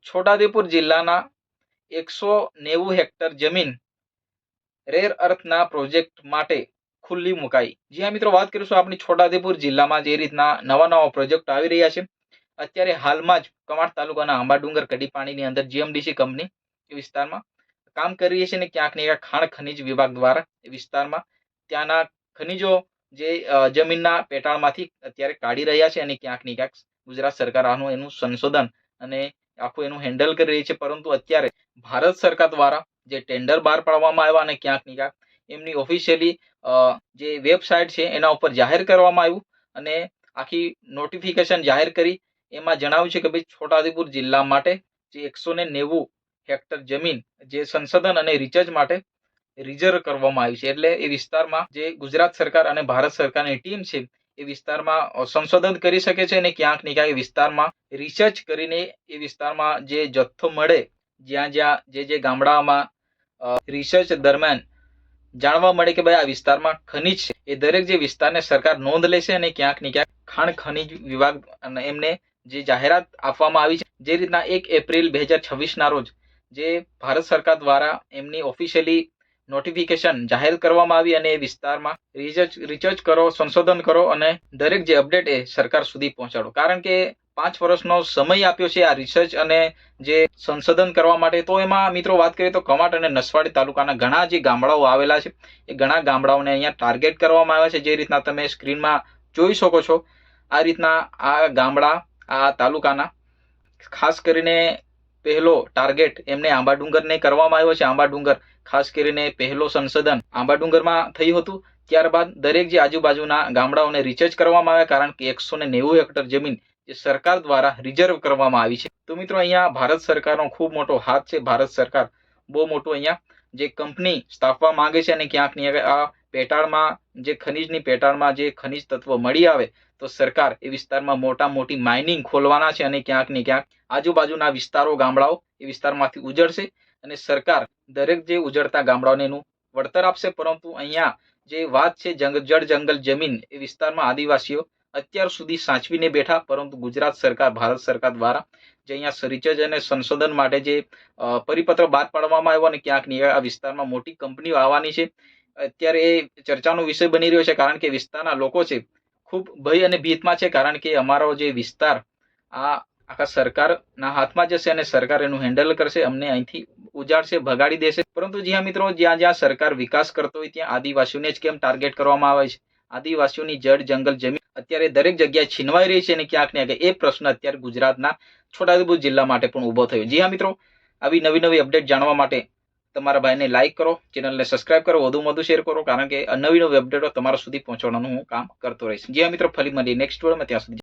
છોટાઉદેપુર જિલ્લાના 190 હેક્ટર જમીન rare અર્થના project માટે ખુલ્લી મુકાઈ। જી હા મિત્રો, વાત કરીશું આપણી છોટાઉદેપુર જિલ્લામાં જે રીતના નવા પ્રોજેક્ટ આવી રહ્યા છે। અત્યારે હાલમાં જ કમાડ તાલુકાના આંબાડુંગર કડી પાણીની અંદર જીએમડીસી કંપની એ વિસ્તારમાં કામ કરી રહી છે, ને ક્યાંક ને ક્યાંક ખાણ ખનિજ વિભાગ દ્વારા એ વિસ્તારમાં ત્યાંના ખનિજો જે જમીનના પેટાળમાંથી અત્યારે કાઢી રહ્યા છે, અને ક્યાંક ને ક્યાંક ગુજરાત સરકાર આનું એનું સંશોધન અને આખું એનું હેન્ડલ કરી રહી છે। પરંતુ અત્યારે ભારત સરકાર દ્વારા જે ટેન્ડર બહાર પાડવામાં આવ્યા અને ક્યાંક ને ક્યાંક એમની ઓફિશિયલી જે વેબસાઇટ છે એના ઉપર જાહેર કરવામાં આવ્યું અને આખી નોટિફિકેશન જાહેર કરી। એમાં જણાવ્યું છે કે ભાઈ છોટાઉદેપુર જિલ્લા માટે જે 190 હેક્ટર જમીન જે સંશોધન અને રિસર્ચ માટે રિઝર્વ કરવામાં આવી છે। એટલે એ વિસ્તારમાં જે ગુજરાત સરકાર અને ભારત સરકારની ટીમ છે એ વિસ્તારમાં સંશોધન કરી શકે છે, અને ક્યાંક ને ક્યાંક વિસ્તારમાં રિસર્ચ કરીને એ વિસ્તારમાં જે જથ્થો મળે, જ્યાં જ્યાં જે ગામડાઓમાં રિસર્ચ દરમિયાન જાણવા મળે કે ભાઈ આ વિસ્તારમાં ખનિજ છે, એ દરેક જે વિસ્તારને સરકાર નોંધ લેશે અને ક્યાંક ને ક્યાંક ખાણ ખનિજ વિભાગ અને એમને જે જાહેરાત આપવામાં આવી છે, જે રીતના 1 એપ્રિલ 2026 ના રોજ જે ભારત સરકાર દ્વારા એમની ઓફિશિયલી નોટિફિકેશન જાહેર કરવામાં આવી અને એ વિસ્તારમાં રિસર્ચ કરો, સંશોધન કરો અને દરેક જે અપડેટ એ સરકાર સુધી પહોંચાડો। કારણ કે 5 વર્ષનો સમય આપ્યો છે આ રિસર્ચ અને જે સંશોધન કરવા માટે। તો એમાં મિત્રો વાત કરીએ તો કમાટ અને નસવાડી તાલુકાના ઘણા જે ગામડાઓ આવેલા છે એ ઘણા ગામડાઓને અહીંયા ટાર્ગેટ કરવામાં આવ્યા છે। જે રીતના તમે સ્ક્રીનમાં જોઈ શકો છો, આ રીતના આ ગામડા આ તાલુકાના ખાસ કરીને પહેલો ટાર્ગેટ એમને આંબાડુંગરને કરવામાં આવ્યો છે। આંબાડુંગર ખાસ કરીને પહેલો સંશોધન આંબાડુંગરમાં થયું હતું। ત્યારબાદ દરેક જે આજુબાજુના ગામડાઓને રિસર્ચ કરવામાં આવ્યા, કારણ કે 190 હેક્ટર જમીન જે સરકાર દ્વારા રિઝર્વ કરવામાં આવી છે। તો મિત્રો અહીંયા ભારત સરકારનો ખૂબ મોટો હાથ છે। ભારત સરકાર બહુ મોટું અહીંયા જે કંપની સ્થાપવા માંગે છે, અને ક્યાંક ને ક્યાંક આ પેટાળમાં જે ખનિજની પેટાળમાં જે ખનિજ તત્વો મળી આવે તો સરકાર એ વિસ્તારમાં મોટી માઇનિંગ ખોલવાના છે, અને ક્યાંક ને ક્યાંક આજુબાજુના વિસ્તારો ગામડાઓ એ વિસ્તારમાંથી ઉજળશે અને સરકાર દરેક જે ઉજળતા ગામડાઓને એનું વળતર આપશે। પરંતુ અહીંયા જે વાત છે જળ જંગલ જમીન એ વિસ્તારમાં આદિવાસીઓ અત્યાર સુધી સાચવીને બેઠા, પરંતુ ગુજરાત સરકાર ભારત સરકાર દ્વારા જે અહીંયા રિસર્ચ અને સંશોધન માટે જે પરિપત્ર બહાર પાડવામાં આવ્યો અને ક્યાંક ને આ વિસ્તારમાં મોટી કંપનીઓ આવવાની છે, અત્યારે એ ચર્ચાનો વિષય બની રહ્યો છે। કારણ કે વિસ્તારના લોકો છે ખૂબ ભય અને ભીતમાં છે, કારણ કે અમારો જે વિસ્તાર આ આખા સરકારના હાથમાં જશે અને સરકાર એનું હેન્ડલ કરશે, અમને અહીંથી ઉજાડશે, ભગાડી દેશે। પરંતુ જી હા મિત્રો, જ્યાં જ્યાં સરકાર વિકાસ કરતો હોય ત્યાં આદિવાસીઓને જ કેમ ટાર્ગેટ કરવામાં આવે છે? આદિવાસીઓની જળ જંગલ જમીન અત્યારે દરેક જગ્યાએ છીનવાઈ રહી છે, અને ક્યાંક ને ક્યાંક એ પ્રશ્ન અત્યારે ગુજરાતના છોટાઉદેપુર જિલ્લા માટે પણ ઉભો થયો। જી હા મિત્રો, આવી નવી અપડેટ જાણવા માટે તમારા ભાઈને લાઈક કરો, ચેનલને સબસ્ક્રાઇબ કરો, વધુમાં વધુ શેર કરો, કારણ કે નવી અપડેટો તમારા સુધી પહોંચાડવાનું હું કામ કરતો રહીશ। જી હા મિત્રો, ફરી મળીએ નેક્સ્ટ વિડીયોમાં, ત્યાં સુધી